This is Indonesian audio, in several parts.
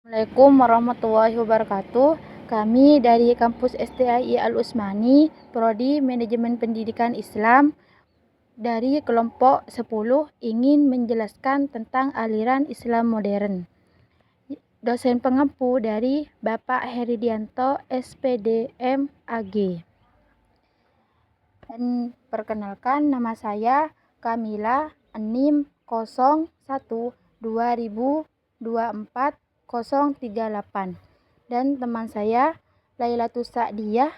Assalamualaikum warahmatullahi wabarakatuh. Kami dari kampus STII Al-Utsmani, Prodi Manajemen Pendidikan Islam, dari kelompok 10 ingin menjelaskan tentang aliran Islam modern. Dosen pengampu dari Bapak Heridianto, SPDM AG. Dan perkenalkan, nama saya Kamila, NIM 01-2024-038, dan teman saya Lailatus Sa'diyah,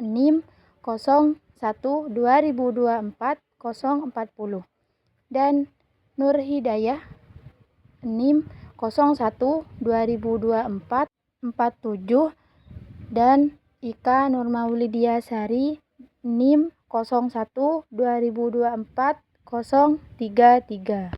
NIM 01-2024-040, dan Nur Hidayah, NIM 01-2024-47, dan Ika Nurmaulidiasari, NIM 01-2024-033.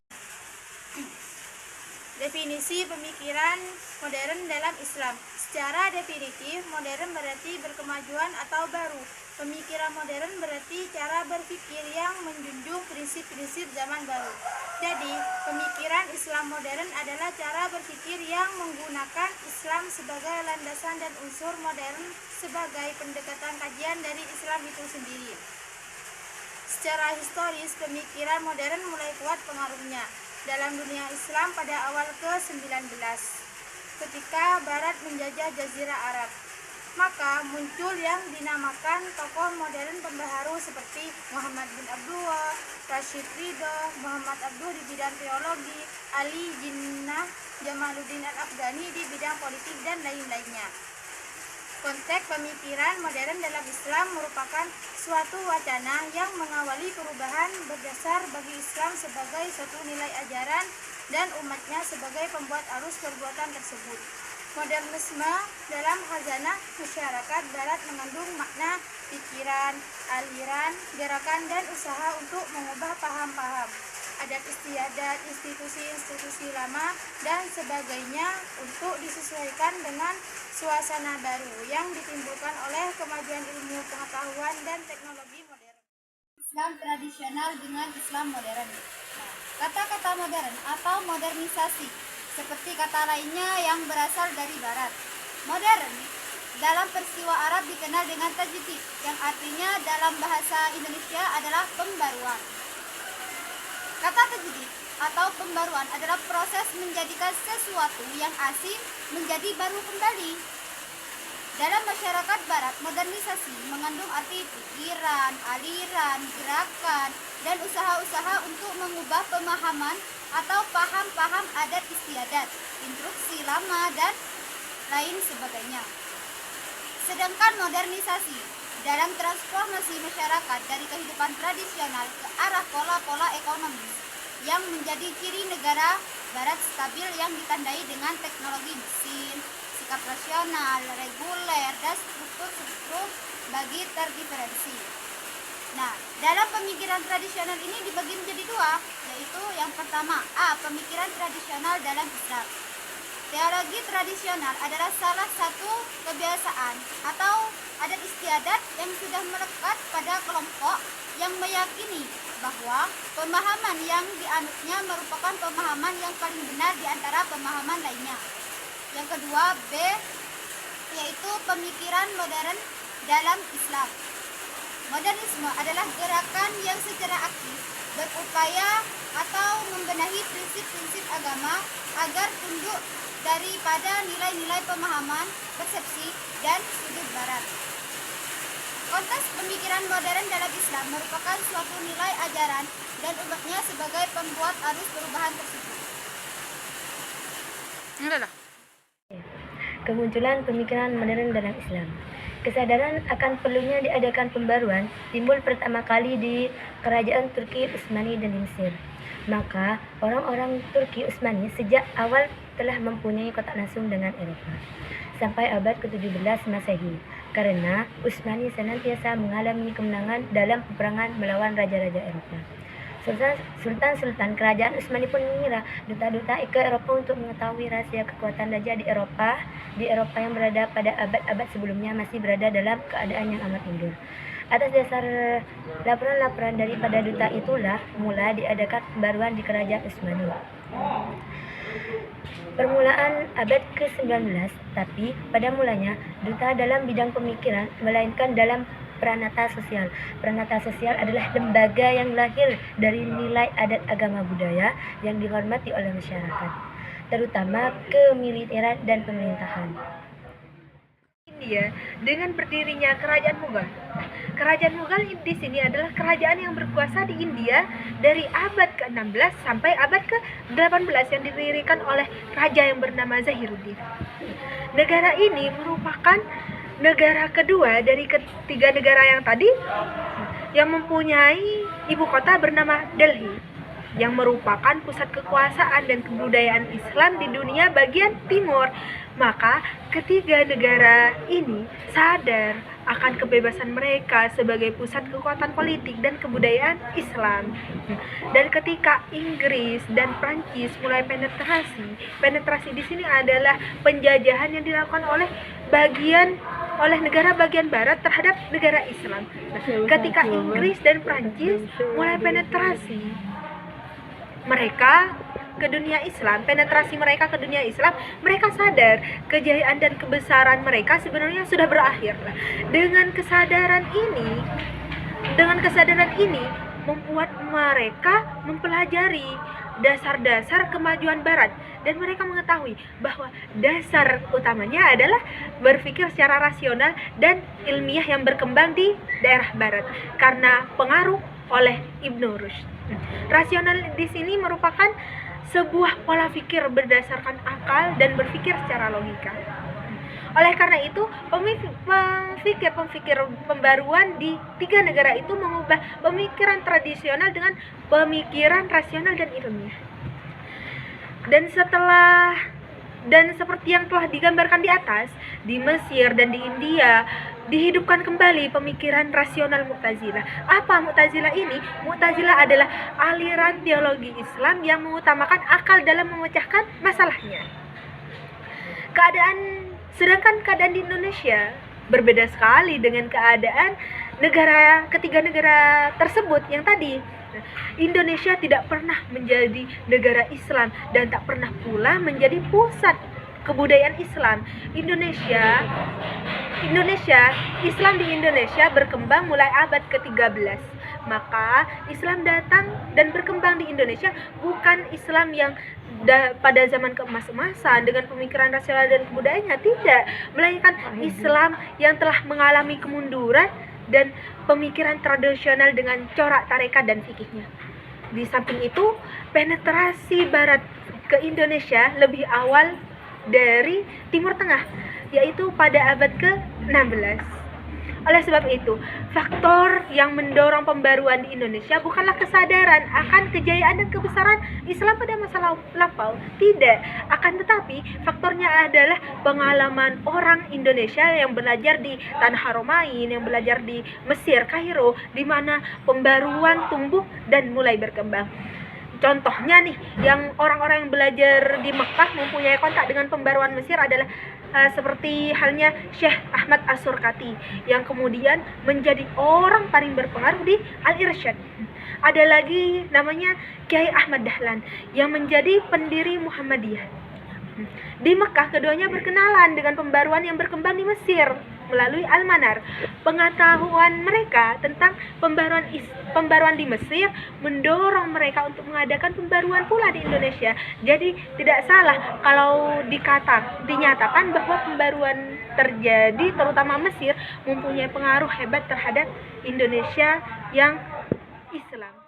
Definisi pemikiran modern dalam Islam. Secara definitif, modern berarti berkemajuan atau baru. Pemikiran modern berarti cara berpikir yang menjunjung prinsip-prinsip zaman baru. Jadi, pemikiran Islam modern adalah cara berpikir yang menggunakan Islam sebagai landasan dan unsur modern sebagai pendekatan kajian dari Islam itu sendiri. Secara historis, pemikiran modern mulai kuat pengaruhnya dalam dunia Islam pada awal ke-19, ketika Barat menjajah Jazirah Arab. Maka muncul yang dinamakan tokoh modern pembaharu seperti Muhammad bin Abdullah, Rashid Ridho, Muhammad Abduh di bidang teologi, Ali Jinnah, Jamaluddin Al-Afghani di bidang politik, dan lain-lainnya. Konteks pemikiran modern dalam Islam merupakan suatu wacana yang mengawali perubahan berdasar bagi Islam sebagai suatu nilai ajaran dan umatnya sebagai pembuat arus perbuatan tersebut. Modernisme dalam khazanah masyarakat Barat mengandung makna pikiran, aliran, gerakan, dan usaha untuk mengubah paham-paham, adat istiadat, institusi-institusi lama, dan sebagainya untuk disesuaikan dengan suasana baru yang ditimbulkan oleh kemajuan ilmu pengetahuan dan teknologi modern. Islam tradisional dengan Islam modern. Kata-kata modern atau modernisasi seperti kata lainnya yang berasal dari Barat. Modern dalam peristiwa Arab dikenal dengan tajdid, yang artinya dalam bahasa Indonesia adalah pembaruan. Kata tajdid atau pembaruan adalah proses menjadikan sesuatu yang asing menjadi baru kembali. Dalam masyarakat Barat, modernisasi mengandung arti pikiran, aliran, gerakan, dan usaha-usaha untuk mengubah pemahaman atau paham-paham adat istiadat, instruksi lama, dan lain sebagainya. Sedangkan modernisasi dalam transformasi masyarakat dari kehidupan tradisional ke arah pola-pola ekonomi yang menjadi ciri negara Barat stabil yang ditandai dengan teknologi mesin, sikap rasional, reguler, dan struktur bagi terdiferensi. Nah, dalam pemikiran tradisional ini dibagi menjadi dua, yaitu yang pertama, pemikiran tradisional dalam Islam. Teologi tradisional adalah salah satu kebiasaan atau adat istiadat yang sudah melekat pada kelompok yang meyakini bahwa pemahaman yang dianutnya merupakan pemahaman yang paling benar di antara pemahaman lainnya. Yang kedua, B, yaitu pemikiran modern dalam Islam. Modernisme adalah gerakan yang secara aktif berupaya atau membenahi prinsip-prinsip agama agar tunduk daripada nilai-nilai pemahaman, persepsi, dan sudut Barat. Konteks pemikiran modern dalam Islam merupakan suatu nilai ajaran dan umatnya sebagai pembuat arus perubahan tersebut. Kemunculan pemikiran modern dalam Islam. Kesadaran akan perlunya diadakan pembaruan timbul pertama kali di kerajaan Turki Utsmani dan di Mesir. Maka orang-orang Turki Utsmani sejak awal telah mempunyai kontak langsung dengan Eropa sampai abad ke-17 Masehi, karena Utsmani senantiasa mengalami kemenangan dalam peperangan melawan raja-raja Eropa. Sultan-sultan kerajaan Utsmani pun mengira duta-duta ke Eropa untuk mengetahui rahasia kekuatan raja di Eropa yang berada pada abad-abad sebelumnya masih berada dalam keadaan yang amat mundur. Atas dasar laporan-laporan daripada duta itulah mula diadakan pembaruan di kerajaan Utsmani. permulaan abad ke-19, tapi pada mulanya duta dalam bidang pemikiran, melainkan dalam Pranata Sosial. Pranata Sosial adalah lembaga yang lahir dari nilai adat agama budaya yang dihormati oleh masyarakat, terutama kemiliteran dan pemerintahan. India dengan berdirinya Kerajaan Mughal. Kerajaan Mughal di sini adalah kerajaan yang berkuasa di India dari abad ke-16 sampai abad ke-18 yang didirikan oleh raja yang bernama Zahiruddin. Negara ini merupakan negara kedua dari ketiga negara yang tadi yang mempunyai ibu kota bernama Delhi, yang merupakan pusat kekuasaan dan kebudayaan Islam di dunia bagian timur. Maka ketiga negara ini sadar akan kebebasan mereka sebagai pusat kekuatan politik dan kebudayaan Islam. Dan ketika Inggris dan Prancis mulai penetrasi di sini adalah penjajahan yang dilakukan oleh negara bagian barat terhadap negara Islam. Nah, ketika Inggris dan Prancis mulai penetrasi mereka ke dunia Islam, mereka sadar kejayaan dan kebesaran mereka sebenarnya sudah berakhir. Dengan kesadaran ini membuat mereka mempelajari dasar-dasar kemajuan barat, dan mereka mengetahui bahwa dasar utamanya adalah berpikir secara rasional dan ilmiah yang berkembang di daerah barat karena pengaruh oleh Ibnu Rushd. Rasional di sini merupakan sebuah pola pikir berdasarkan akal dan berpikir secara logika. Oleh karena itu, pemikir pembaruan di tiga negara itu mengubah pemikiran tradisional dengan pemikiran rasional dan ilmiah. Dan seperti yang telah digambarkan di atas, di Mesir dan di India dihidupkan kembali pemikiran rasional Mu'tazilah. Apa Mu'tazilah ini? Mu'tazilah adalah aliran teologi Islam yang mengutamakan akal dalam memecahkan masalahnya. Sedangkan keadaan di Indonesia berbeda sekali dengan keadaan ketiga negara tersebut yang tadi. Indonesia tidak pernah menjadi negara Islam dan tak pernah pula menjadi pusat kebudayaan Islam. Islam di Indonesia berkembang mulai abad ke-13. Maka Islam datang dan berkembang di Indonesia bukan Islam yang pada zaman keemas-emasan dengan pemikiran rasional dan kebudayaannya, tidak, melainkan Islam yang telah mengalami kemunduran dan pemikiran tradisional dengan corak tarekat dan fikihnya. Di samping itu, penetrasi barat ke Indonesia lebih awal dari Timur Tengah, yaitu pada abad ke-16. Oleh sebab itu, faktor yang mendorong pembaruan di Indonesia bukanlah kesadaran akan kejayaan dan kebesaran Islam pada masa lampau, tidak. Akan tetapi, faktornya adalah pengalaman orang Indonesia yang belajar di Tanah Haromain, yang belajar di Mesir, Kairo, di mana pembaruan tumbuh dan mulai berkembang. Contohnya nih, yang orang-orang yang belajar di Mekah mempunyai kontak dengan pembaruan Mesir adalah seperti halnya Syekh Ahmad As-Surqati yang kemudian menjadi orang paling berpengaruh di Al-Irsyad. Ada lagi namanya Kiai Ahmad Dahlan yang menjadi pendiri Muhammadiyah. Di Mekah keduanya berkenalan dengan pembaruan yang berkembang di Mesir melalui Al-Manar. Pengetahuan mereka tentang pembaruan di Mesir mendorong mereka untuk mengadakan pembaruan pula di Indonesia. Jadi tidak salah kalau dinyatakan bahwa pembaruan terjadi terutama Mesir mempunyai pengaruh hebat terhadap Indonesia yang Islam.